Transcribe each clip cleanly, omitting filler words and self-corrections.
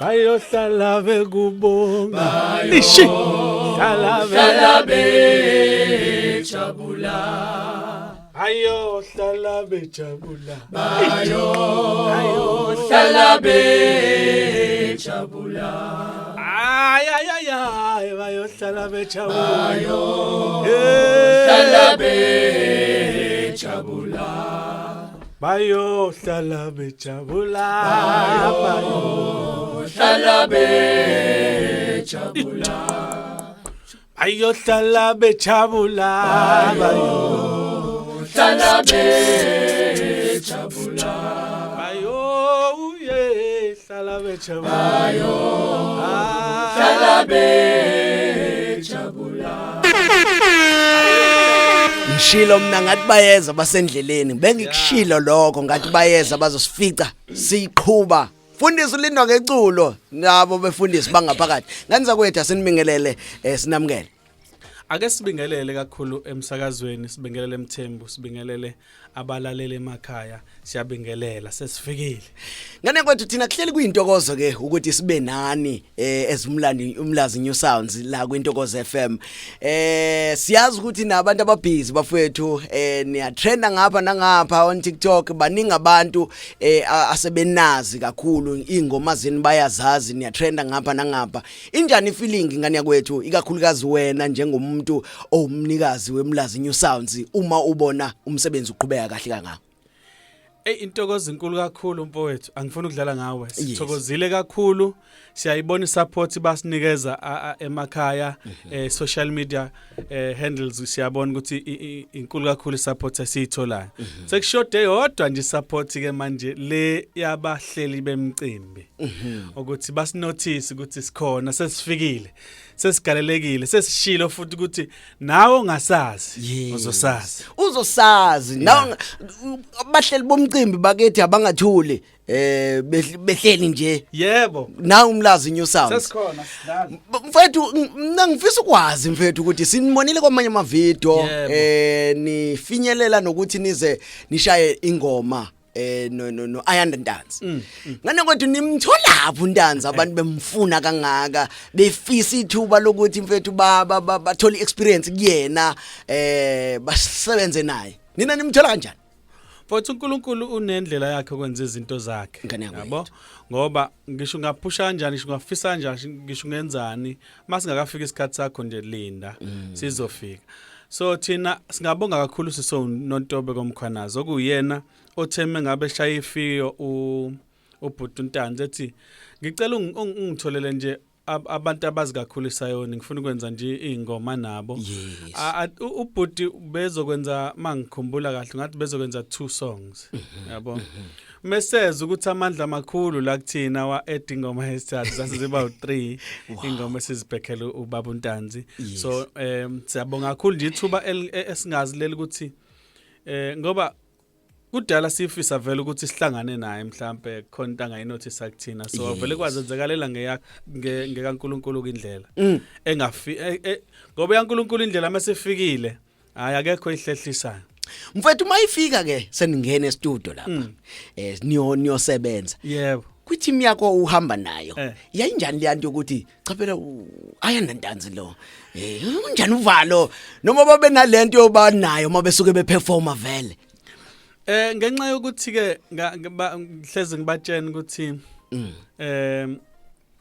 bayohlala bekubonga ishi hlala bejabula bayohlala bejabula bayohlala bejabula ay bayohlala bejabula bayohlala bejabula bayohlala bejabula bayohlala bejabula bayohlala bejabula bayohlala bejabula bayohlala bejabula bayohlala bejabula. Ngishilo mina ngathi bayeza basendleleni bengikushilo lokho ngathi bayeza bazosifica siqhubha fundisa ulindwa ngeculo nabo befundisi bangaphakathi nganza kwethu asinibingelele sinamukele ake sibingelele kakhulu emsakazweni sibingelele emthembu sibingelele abalaleli emakhaya siyabingelela sesifikile ngane kwethu thina kuhleli kuyintokozo ke ukuthi sibe nani umlazi New Sounds la kwintokozo FM siyazi ukuthi nabantu ababhizi bafowethu niyatrenda ngapha nangapha on TikTok baningi abantu asebenazi kakhulu ingoma zini bayazazi niyatrenda ngapha nangapha injani feeling ngane kwethu ikakhulukazi wena njengomuntu owumnikazi wemlazi New Sounds uma ubona umsebenzi uqhubeka kahle kangaka intokozo inkulu kakhulu mfowethu angifuni ukudlala ngawe sithokozile kakhulu siyayibona isupport basinikeza emakhaya social media handles siyabona ukuthi inkulu kakhulu isupport esiyitholayo sekushode yodwa nje support ke manje le yabahleli bemcimbi ukuthi basinotice ukuthi sikhona sesifikile sesigalelekile sesishilo futhi ukuthi nawe ongasazi uzosazi nawe abahleli bomcimbi bakethi abangathuli behleli nje yebo nawe umlazi New Sounds sesikhona sidala mfethu mina ngifisa ukwazi mfethu ukuthi sinibonile kwamanye ama video nifinyelela nokuthi nize nishaye ingoma no Ayanda Ntanzi ngane kwethu nimtholaphi uNtanzi abantu bemfuna kangaka befisa ithuba lokuthi mfethu bathola experience kuyena basebenze naye nina nimthola kanjani futhi uNkulunkulu unendlela yakhe ukwenza izinto zakhe yabo ngoba ngisho ngaphusha kanjani ngisho ngafisa kanjani ngisho ngenzani masingakafika isikhathi sakho nje linda sizofika so thina singabonga kakhulu sisonontobe komkhwanazo okuyena otheme ngabe shaya ifiyo ubhuti uNtanzi ethi ngicela ungitholele nje abantu abazi kakhulu isayoni ngifuna ukwenza nje ingoma nabo ubhuti bezokwenza mangikhumbula kahle ngathi bezokwenza 2 songs yabo meseze ukuthi amandla amakhulu la kuthina wa add ingoma yesithathu sasiziba u3 ingoma esizibhekhela ubaba uNtanzi so siyabonga kakhulu nje ithuba esingazilela ukuthi ngoba kudala sifisa vele ukuthi sihlangane naye mhlambe khona into angayinothisa kuthina so vele kwazenzekalela ngekaNkulunkulu indlela ngoba yaNkulunkulu indlela masefikile hayi akekho ihlehlisayo mfethu mayifika ke seningena e-studio lapha niyosebenza yebo kwi-team yakho uhamba nayo yayinjani le yanto ukuthi cha phela Ayanda Ntanzi lo unjani uvalo noma babe nalento yobanayo mabesuke beperforma vele ngenxa yokuthi ke hleze ngibatshena ukuthi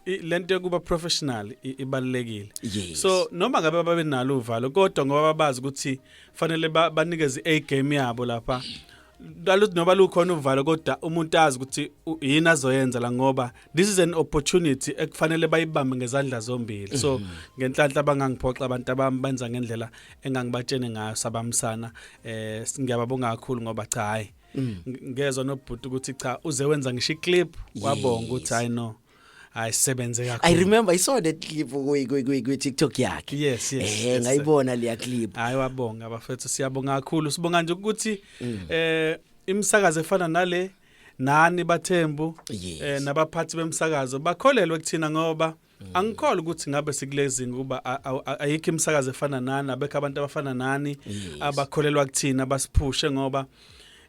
lento yokuba professional ibalekile so noma ngabe babe nalo uvalo kodwa ngoba babazi ukuthi fanele banikeze A game yabo lapha daluthi noba lukhona uvalo kodwa umuntu azi ukuthi yini azoyenza la ngoba this is an opportunity ekufanele bayibambe ngezandla zombili so ngenhlanhla abangangiphoxa abantu abambenza ngendlela engangibatshene ngayo sabamsana ngiyababonga kakhulu ngoba cha hayi ngezwe nobhuti ukuthi cha uze wenza ngisho iclip wabonga ukuthi I know ayisebenze kakhulu I remember I saw that clip ku TikTok yakhe yes ngayibona leya clip hayi wabonga bafethu siyabonga kakhulu sibonga nje ukuthi imsakazo efana nale nani bathembu nabaphathi bemsakazo bakholelwe kuthina ngoba Angikholwa ukuthi ngabe sikulezinga kuba ayikho imsakazo efana nani abekho abantu abafana nani abakholelwa kuthina basiphushe ngoba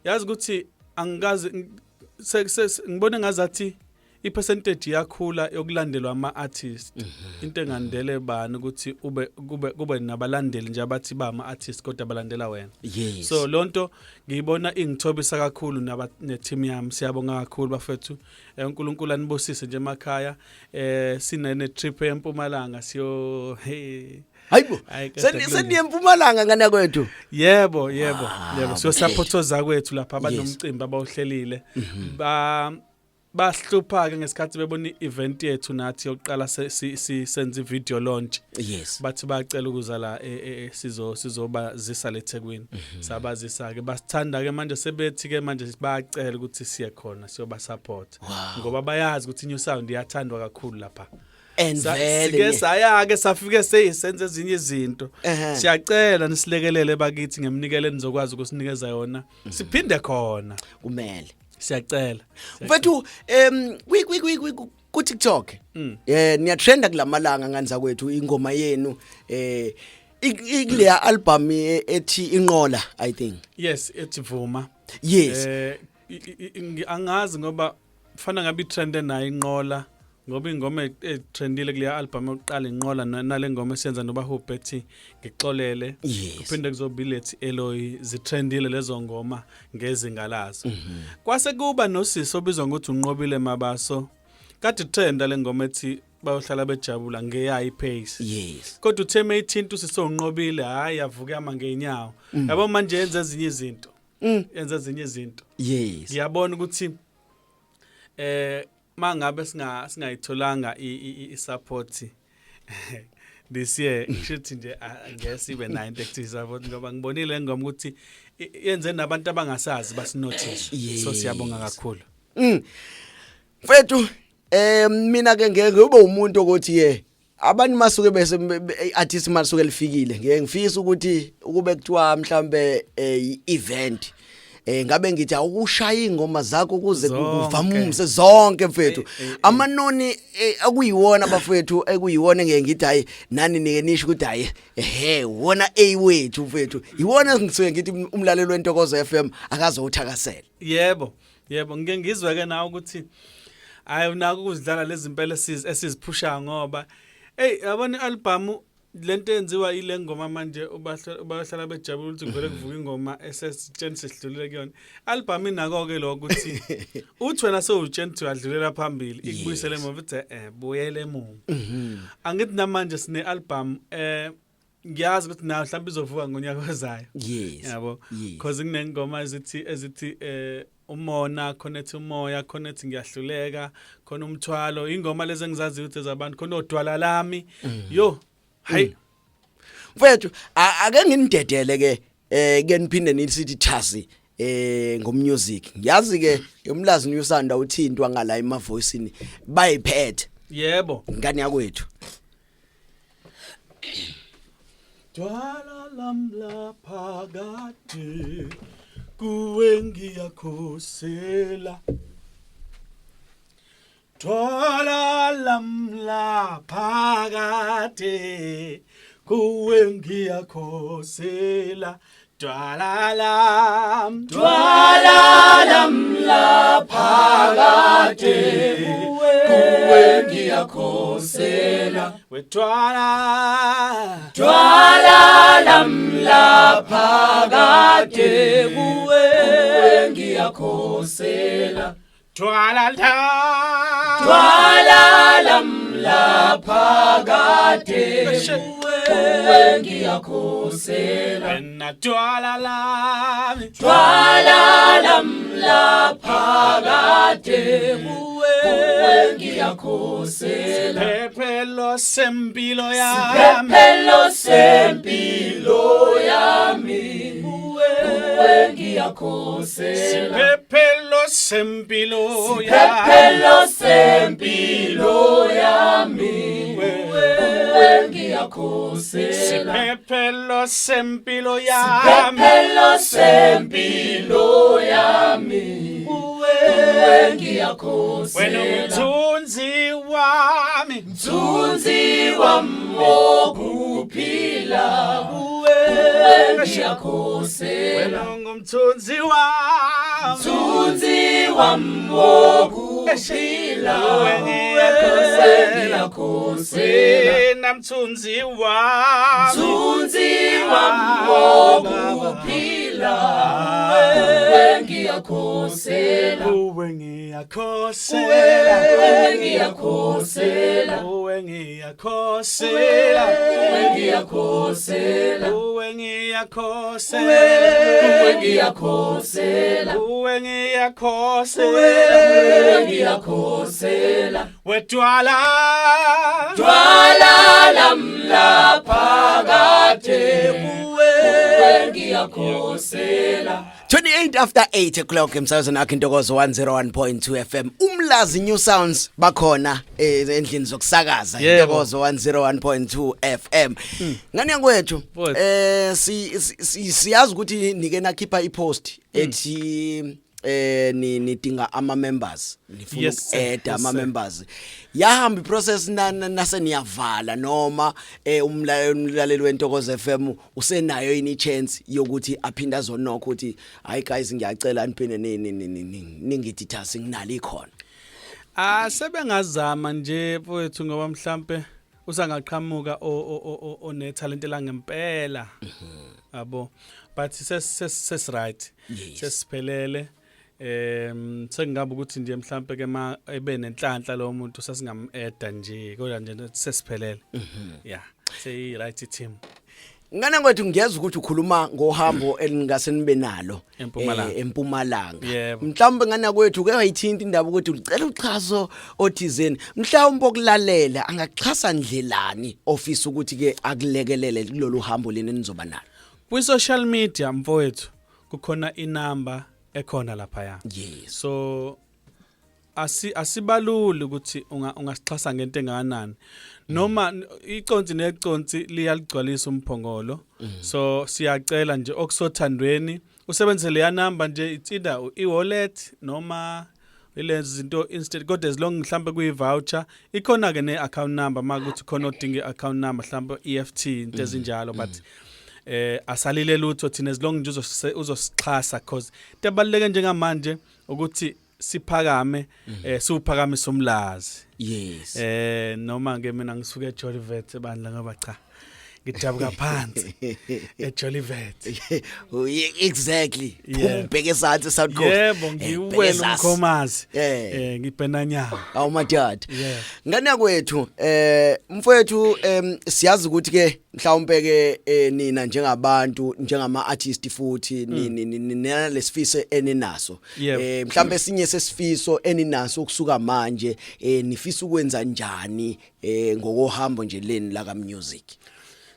yazi ukuthi angikazi ngibone ngazathi ipercentage yakhula yokulandelwa ama-artist into engandele bani ukuthi kube nabalandeli nje abathi ba ama-artist kodwa balandela wena so lonto ngiyibona ingithobisa kakhulu ne-team yami siyabonga kakhulu bafethu uNkulunkulu anibusise nje emakhaya sine trip eMpumalanga siyo hayibo seniye eMpumalanga ngana kwethu yebo siyosapothoza kwethu lapha abanomcimbi abawuhlelile bahlupha ke ngesikhathi bebona i-event yethu nathi yokuqala senze video launch bathi bacela ukuza la sizobazisa leThekwini sabazisa ke basithanda ke manje sebethi ke manje bayacela ukuthi siye khona siyoba support ngoba bayazi ukuthi New Sound iyathandwa kakhulu lapha sike saya ke safike seyisenze ezinye izinto siyacela nisilekelele bakithi ngemnikelo enizokwazi ukusinikeza yona siphinde khona kumele siyacela mfethu ku TikTok niyatrenda kulamalanga nganza kwethu ingoma yenu ikule album ethi Inqola I think yes ethi Vuma yes angazi ngoba kufana ngabe itrend nayo Inqola ngoba ingoma etrendile kule album yokuqala Inqola nale ngoma esenza noba Hope ethi ngixolele kuphinde kuzobile ethi Eloy zitrendile lezo ngoma ngezinga lazo kwase kuba nosisi obizwa ngokuthi unqobile Mabaso kade trenda le ngoma ethi bayohlala bejabula ngeyayi pace kodwa utheme ithinta usisonqobile hayi avuke ama ngeenyawo yabo manje yenza ezinye izinto ngiyabona ukuthi mangabe singayitholanga i-support this year ngisho nje ngesibe 90 active support ngoba ngibonile ngoma ukuthi yenze nabantu abangasazi basinotice so siyabonga kakhulu mfethu mina ke ngeke ube umuntu ukuthi abantu masuke bese artist masuke lifikile ngeke ngifisa ukuthi ukube kuthiwa mhlambe i-event ngabe ngithi awukushaya ingoma zakho kuze kuvamuse zonke mfethu amanoni akuyiwona bafethu ekuyiwona ngeke ngithi hayi nani nike nisho ukuthi hayi wona wethu mfethu iwona ngisuke ngithi umlalelo wentokozo FM akazothakasela yebo ngike ngizwe ke nawe ukuthi hayi unaka ukuzidlala lezi impela esiziphusha ngoba yabona i-album lento enziwa ile ngoma manje ubahlala bejabula ukuthi kuvele kuvuka ingoma esesitsheni sidlulile kuyona album inako ke lokho ukuthi uthi wena sewutsheni ukuthi wadlulela phambili ikubuyisele emuva uthi buyele emuva angithi namanje sine album ngiyazi ukuthi nawe mhlawumbe izovuka ngonyaka ozayo yabo because kunengoma ezithi umona connect umoya connect ngiyahluleka khona umthwalo ingoma lezi engizazi ukuthi ezabantu khona odwala lami yo hayi mfethu ake nginidedele ke niphinde nisithi thasi ngommusic ngiyazi ke umlazi New Sound uthintwa ngala emavoicini bayiphethe yebo ngani yakwethu Dwala lamla phakade kuwe ngiyakhosela Dwala lamla phakade kuwe ngiyakhosela Dwala lamla phakade kuwe ngiyakhosela Dwala lamla phakade kuwe ngiyakhosela Dwala lamla phakade kuwe ngiyakhosela Dwala lamla phakade kuwe ngiyakhosela Siphepelo sempilo yami kuwe ngiyakhosela Siphepelo sempilo yami kuwe ngiyakhosela Siphepelo sempilo yami kuwe ngiyakhosela Wena umthunzi wami mthunzi wamokuphila kuwe ngiyakhosela wena ngumthunzi wami mthunzi wamokuphila kuwe ngiyakhosela wena mthunzi wami wamokuphila kuwe ngiyakhosela uwe ngiyakhosela kuwe ngiyakhosela uwe ngiyakhosela kuwe ngiyakhosela uwe ngiyakhosela kuwe ngiyakhosela uwe ngiyakhosela kuwe ngiyakhosela wedwala Dwala lamla phakade kuwe ngiyakhosela 28 after 8 o'clock emsakazweni akhe Intokozo 101.2 FM umlazi New Sounds bakhona endlini zokusakaza Intokozo 101.2 FM ngani yakwethu siyazi ukuthi nike nakhipha ipost ethi nidinga ama members nifuna uku-add ama members yahamba iprocess nase niyavala noma umlaleli weNtokozo FM usenayo ini chance yokuthi aphinda azonokho ukuthi hayi guys ngiyacela niphinde ningidithasi nginali khona sebengazama nje mfowethu ngoba mhlambe usangaqhamuka one talent langempela yabo but ses right sesiphelele sengingabe ukuthi nje mhlambe ke ebe nenhlanhla lo muntu sasingam-eda nje kodwa nje sesiphelele yeah say right team ngana kwethu ngiyeza ukuthi ukhuluma ngohambo elingase nibe nalo eMpumalanga mhlawumbe ngana kwethu ke wayithinta indaba ukuthi ucela uchazo othizeni mhlawumbe okulalela angaxhasa ndlelani office ukuthi ke akulekelele kulolu hambo leni nizoba nalo kwi social media mfowethu kukhona inamba ekhona lapha ya yes so asibaluli ukuthi ungasixhasa ngento engakanani noma iconsi neconsi liyaligcwalisa umphongolo so siyacela nje okusothandweni usebenzise le number nje it's either e-wallet noma ilezi zinto instead kodwa as long mhlambe kuyi-voucher ikhona ke ne-account number makuthi khona odinga i-account number mhlambe EFT into ezinjalo but asalile lutho thina as long nje uzosixhasa cause tebaleke njengamanje ukuthi siphakame siuphakame somlazi yes noma ke mina ngisuke eJolivet bandla ngoba cha ngidabuka phansi eJolivet exactly ubheke esathi South Coast yebo ngiwena umkhomazi ngibhena nyawo awu madad ngani yakwethu mfowethu siyazi ukuthi ke mhlawumbe ke nina njengabantu njengama artist futhi nina lesifiso eninaso mhlawumbe sinye sesifiso eninaso ukusuka manje nifisa ukwenza njani ngokuhambo nje leni la ka music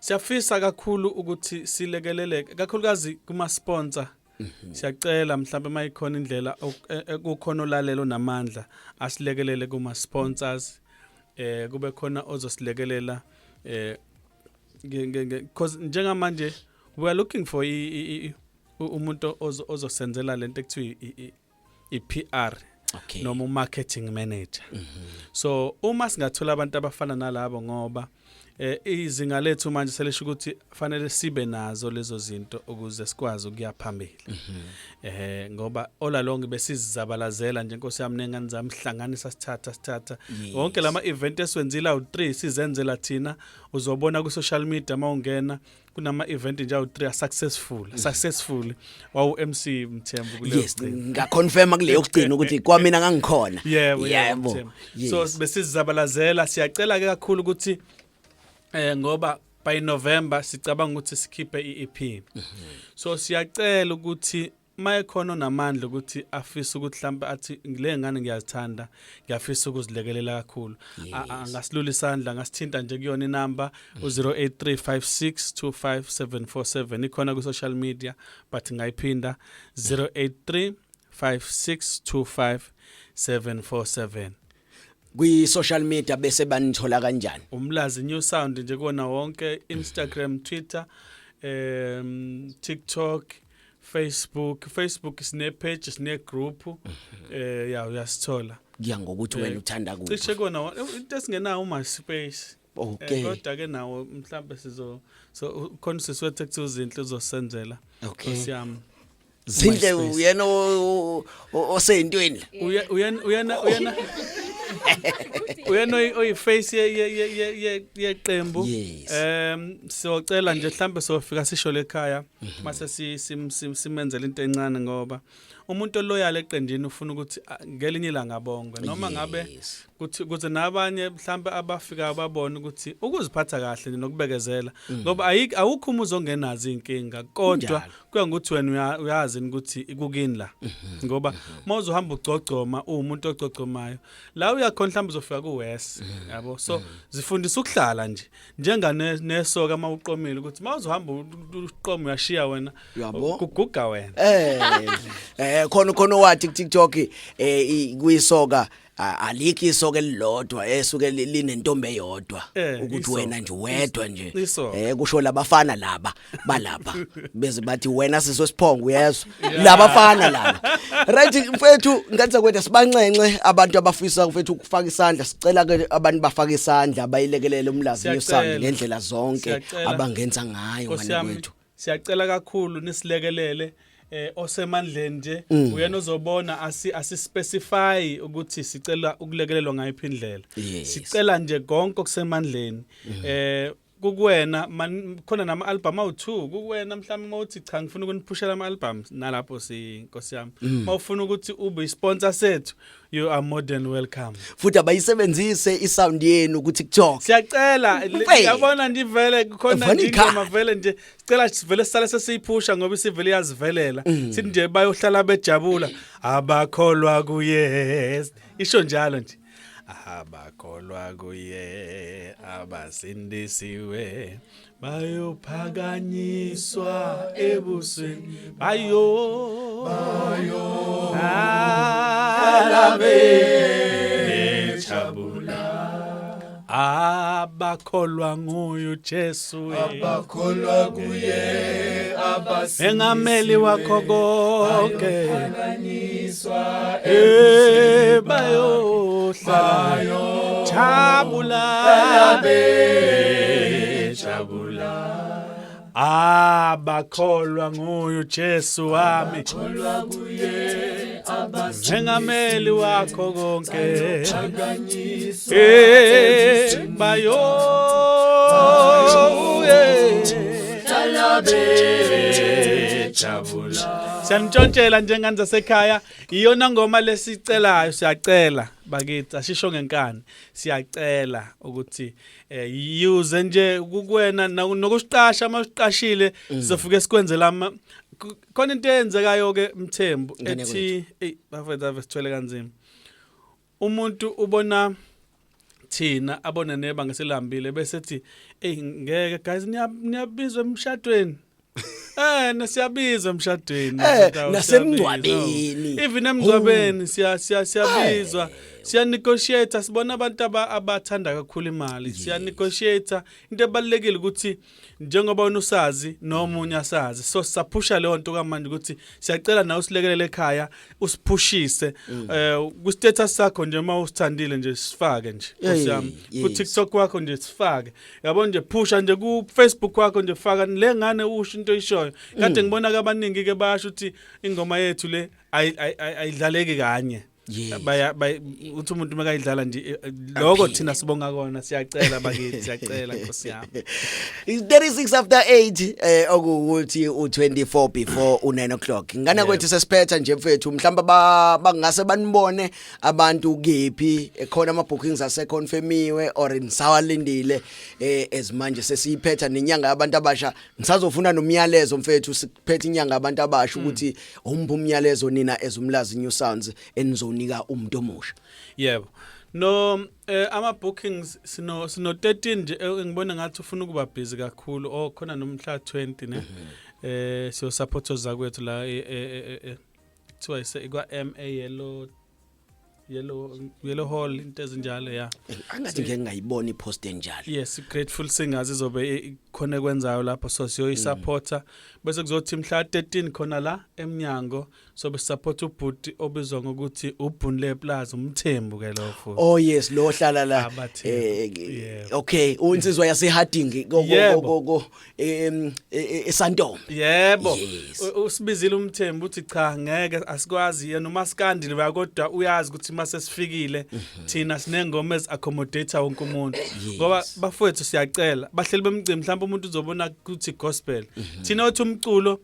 siyafisa kakhulu ukuthi silekeleleke kakhulukazi kuma sponsor siyacela mhlawumbe mayikhona indlela ukukhona olalelo namandla asilekelele kuma sponsors kube khona ozosilekelela because njengamanje we are looking for umuntu ozosenzela lento ekuthiwa iPR noma marketing manager so uma singathola abantu abafana nalabo ngoba izinga lethu manje selesho ukuthi fanele sibe nazo lezo zinto ukuze sikwazi ukuya phambili ngoba all along besizabalazela nje Nkosi yami nengane zami hlanganisa sithatha wonke lama event esiwenzile awu3 sizenzela thina uzobona ku social media mawungena kunama event nje awu3 successful wawu MC Mthembu kuleyo yes ngaconfirm kuleyo kugcina ukuthi kwamina ngangikhona yebo so besizabalazela siyacela ke kakhulu ukuthi ngoba by November sicabanga ukuthi sikhiphe iEP so siyacela ukuthi mayekhona namandla ukuthi afisa ukuthi mhlawumbe athi ngile ngane ngiyazithanda ngiyafisa ukuzilekelela kakhulu angasilula isandla ngasithinta nje kuyona inamba u0835625747 ikhona ku social media but ngayiphinda 0835625747 kwi social media bese banithola kanjani umlazi New Sound nje kona wonke Instagram Twitter TikTok Facebook sine page sine group ya uyasithola kuya ngokuthi wena uthanda kuphi cishe kona into esingenayo MySpace okay kodwa ke nawo mhlambe so khona siswethe kuzinhle uzosenzela osiyami Zinhle uyena oseyintweni uyena oyiface yeqembu siyocela nje mhlambe sofika sisho lekhaya mase simenzele into encane ngoba umuntu loyal eqendini ufuna ukuthi ngelinye ilanga bongwe noma ngabe kuthi nabanye mhlambe abafika ababona ukuthi ukuziphatha kahle nokubekezela ngoba awukho umuzo ongenazi inkinga kodwa kuya ngokuthi wena uyazi ukuthi ikukini la ngoba mawuzo uhamba ugcogcoma umuntu ogcogcomayo la uyakhona mhlambe uzofika kuWest yabo so zifundisa ukuhlala nje njenga nesoka mawuqomile ukuthi mawuzo uhamba uqoma uyashiya wena kuguga wena khona wathi kuTikTok kuyisoka alikho isoka elilodwa esuke linentombi eyodwa ukuthi wena nje wedwa nje kusho labafana laba balapha beze bathi wena siso siphongo uyezwa labafana laba right mfethu ngathi kwethu sibancenxe abantu abafisa mfethu ukufaka isandla sicela ke abantu bafaka isandla abayilekelele umlazi yosandi ngendlela zonke abangenza ngayo ngane kwethu siyacela kakhulu nisilekelele osemandleni nje uyena uzobona asispecify ukuthi sicela ukulekelelwa ngayiphi indlela sicela nje konke okusemandleni kukuwena khona nama album awu2 kukuwena mhlawumbe mawuthi cha ngifuna ukuniphushela ama albums nalapho Nkosi yami mawufuna ukuthi ube isponsor sethu you are more than welcome futhi abayisebenzise isound yenu ukuthi kuTalk siyacela yabona nje vele khona nje ingoma vele nje sicela sivele sisale sesiyiphusha ngoba isivele yazivelela sithi nje bayohlala bejabula abakholwa kuye isho njalo nje abakholwa kuye abasindisiwe bayophakanyiswa ebusweni bayo jabula abakholwa nguye Jesu abakholwa kuye engameli wakho konke phakanyiswa bayohlala jabula abakholwa nguye Jesu wami engameli wakho konke jabula siyantshontshela njengani zasekhaya iyona ngoma lesicelayo siyacela bakithi asisho ngenkani siyacela ukuthi use nje kuwena nokusiqasha masiqashile sizofika sikwenzela khona into eyenzekayo ke Mthembu ethi bafethu sithwele kanzima umuntu ubona thina abona nebanga selambile bese ethi ngeke guys niyabizwa emshadweni nasiyabizwa emshadweni nasemngcwabeni even emngcwabeni siyabizwa siyanegotiate sibona abantu abathanda kakhulu imali siyanegotiate into ebalekile ukuthi njengoba usazi nomunye asazi so sisaphusha leyo nto kamanje ukuthi siyacela nawe usilekelele ekhaya usiphushise ku status sakho nje mawusithandile nje sifake nje kusiyami ku TikTok wakho nje sifake yabo nje phusha nje ku Facebook wakho nje faka lengane usho into ishoyo kade ngibona kabaningi ke basho ukuthi ingoma yethu le ayidlaleki kanye uthi umuntu makayidlala nje lokho thina sibonga kona siyacela bakithi siyacela Nkosi yami 36 after 8 okuthi u24 before u9 o'clock ngana kwethu sesiphetha nje mfethu mhlamba bangase banibone abantu kephi ekhona ama bookings aseconfirmiwe or nisawalindile ezimanje sesiyiphetha nenyanga yabantu abasha ngisazofuna nomyalezo mfethu siphethe inyanga yabantu abasha ukuthi umphu umyalezo nina ezumlazi New Sounds enizonika umuntu omusha yebo no ama bookings sino 13 nje ngibona ngathi ufuna ukuba busy kakhulu khona nomhla 20 ne so supporters zakwethu la kuthiwa kwa MA yellow yellow hall into ezinjalo ya angathi ngeke ngayibona ipost enjalo yes grateful singers izobe khona kwenzayo lapho so siyoyisupporta bese kuzothi mhla 13 khona la eMnyango so besupport ubhuti obizwa ngokuthi uBhunle Plaza umthembu ke lo futhi oh yes lo hlala la okay unsizwa yaseHarding go eSantom yebo usibizile umthembu uthi cha ngeke asikwazi yena uMaskandile bakodwa uyazi ukuthi mase sifikile thina sinengoma ezaccommodate wonke umuntu ngoba bafowethu siyacela bahleli bemcimbi mhlawumbe umuntu uzobona ukuthi gospel thina uthi umculo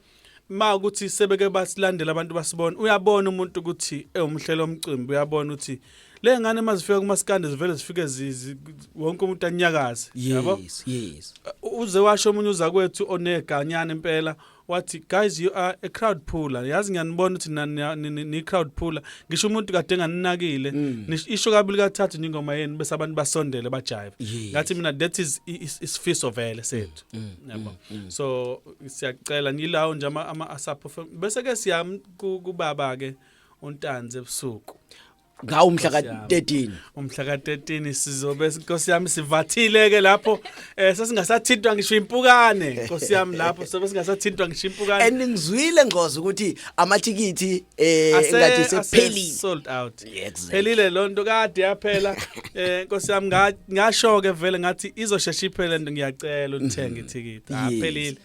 ma ukuthi sebeke basilandela abantu basibona uyabona umuntu ukuthi umhlelo omcimbi uyabona ukuthi le ngane mazifika kuMaskandi zivele zifike wonke umuntu anyakaze yabo yes uze washo umunye uza kwethu oneganyana impela wathi guys you are a crowd puller yazi ngiyanibona ukuthi ni crowd puller ngisho umuntu kade enganinakile isho kabili kathathu ingoma yeni bese abantu basondele bajive ngathi mina that is fiso vele sethu yabo so siyacela ngilawo nje ama asapho bese ke siyam kubaba ke uNtanzi ebusuku ngawo umhla ka13 umhla ka13 sizobe inkosi yami sivathile ke lapho sesingasathintwa ngisho impukane inkosi yami lapho sobe singasathintwa ngisho impukane engizwile ngoza ukuthi amathikiti ngathi sephelile sold out phelile lonto kade yaphela inkosi yami ngasho ke vele ngathi izoshesha iphele lento ngiyacela uthenge ithikiti phelile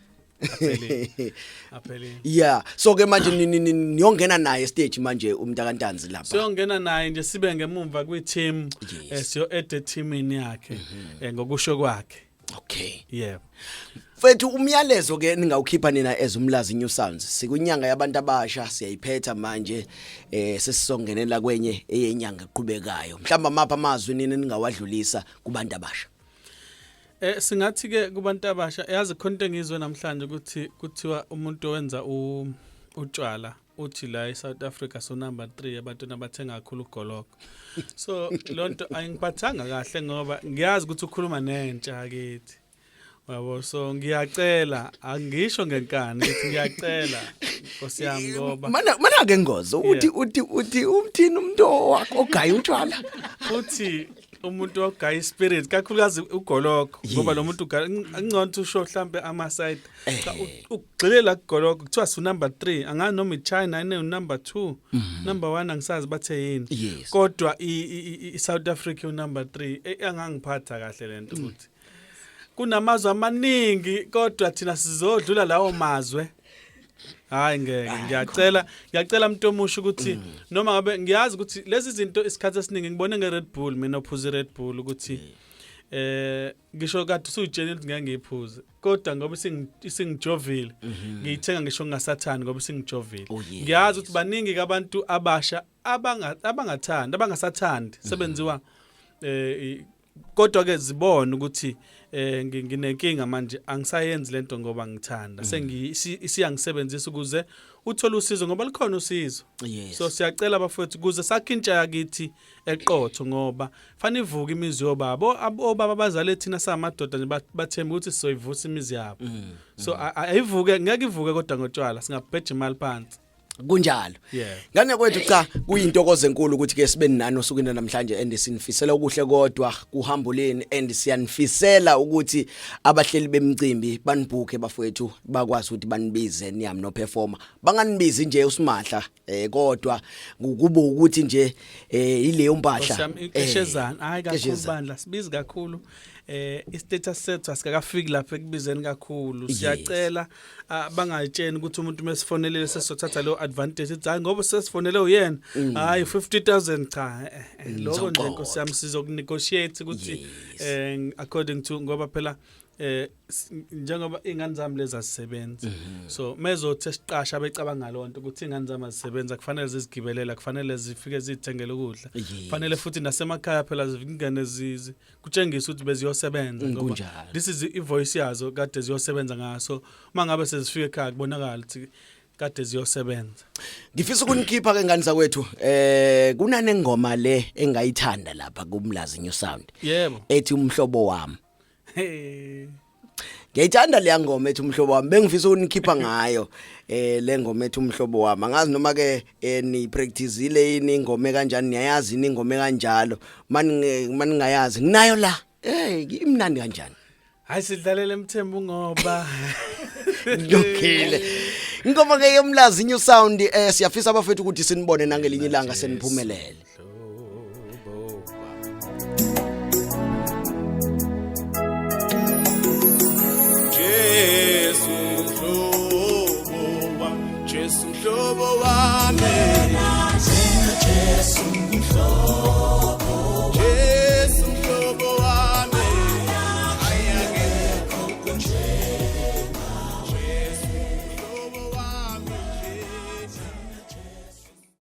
aphelile yeah so ke manje niyongena naye stage manje umntakantanzi lapha siyongena naye nje sibe ngemumva kwi-team siyo edit teamini yakhe ngokusho kwakhe okay yeah Mfethu umyalezo ke ningawukhipha nina ezumlazi New Sounds sikunyanga yabantu abasha siyayiphetha manje sesisongenela kwenye eyenyanga eqhubekayo mhlamba mapha amazwi nini ningawadlulisa kubantu abasha singathi ke kubantu abasha yazi khonto engizwe namhlanje ukuthi kuthiwa umuntu owenza utshwala uthi la eSouth Africa so number 3 abantu abathenga kakhulu ugoloko so lonto ayingiphathanga kahle ngoba ngiyazi ukuthi ukhuluma nentsha kithi yabo so ngiyacela angisho ngenkani ukuthi ngiyacela Nkosi yami ngoba mana ke ngozo uthi umthini umuntu wakho ogaya utshwala uthi umuntu ogaya spirit kakhulukazi ugoloko ngoba lo muntu angconto usho mhlambe ama side ugxilela kugoloko kuthiwa su number 3 angani noma iChina ine number 2 number 1 angisazi bathe yini kodwa iSouth Africa number 3 angangiphatha kahle lento ukuthi kunamazwe amaningi kodwa thina sizodlula lawo mazwe hayi ngeke ngiyacela umuntu omusha ukuthi noma ngabe ngiyazi ukuthi lezi zinto isikhathi esiningi ngibone ngeRed Bull mina ophuze Red Bull ukuthi ngisho kade usujeni ukuthi ngeke ngiyiphuze kodwa ngoba singijovile ngiyithenga ngisho ngingasathani ngoba singijovile ngiyazi ukuthi baningi abantu abasha abangasathandi sebenziwa kodwa ke zibona ukuthi nginenkinga manje angisayenzi lento ngoba ngithanda isiyangisebenzisa ukuze uthola usizo ngoba likhona usizo so siyacela abafowethu kuze sakhintsha yakithi eqotho ngoba fana ivuka imizi yobaba obaba bazale thina samadoda nje bathemba ukuthi sizoyivusa imizi yabo so ayivuke ngeke ivuke kodwa ngotshwala singabheja imali phansi kunjalo ngane kwethu cha kuyintokozo enkulu ukuthi ke sibe nani osukwini namhlanje and sinifisela okuhle kodwa kuhambuleni and siyanifisela ukuthi abahleli bemicimbi banibhuke bafowethu bakwazi ukuthi banibize niyami no performer banganibizi nje usimahla kodwa kuba ukuthi nje ileyo mpahla eshezana hayi kakhulu bandla sibizi kakhulu istatus sethu asikakafiki lapha ekubizeni kakhulu siyacela bangayitsheni ukuthi umuntu mesifonelele sesothatha lo advantage ithi hayi ngoba sesifonele uyena hayi 50,000 cha lokho nje Nkosi yami sizokunegotiate ukuthi according to ngoba phela njengoba ingane zami lezi azisebenza so mezothi siqasha becabanga lonto ukuthi ingane zami azisebenza kufanele zizigibelela kufanele zifike zithengele ukudla kufanele futhi nasemakhaya phela zingane zizi kutshengisa ukuthi beziyosebenza ngoba this is i voice yazo kade ziyosebenza ngaso mangabe sezifike ekhaya kubonakala ukuthi kade ziyosebenza ngifisa ukunikhipha ke ngani zakwethu kunane ngoma le engayithanda lapha kumlazi New Sound yebo ethi umhlobo wami ngiyayithanda le ngoma ethi umhlobo wami bengifisa ukunikhipha ngayo le ngoma ethi umhlobo wami angazi noma ke ni practiceile yini ingoma kanjani niyayazi ini ingoma kanjalo mani ngayazi nginayo la imnandi kanjani hayi sidlalele emthembu ngoba lokile ingoma ke yomlazi new sound siyafisa abafethu ukuthi sinibone nangelinye ilanga seniphumelele Jesu hlobo wami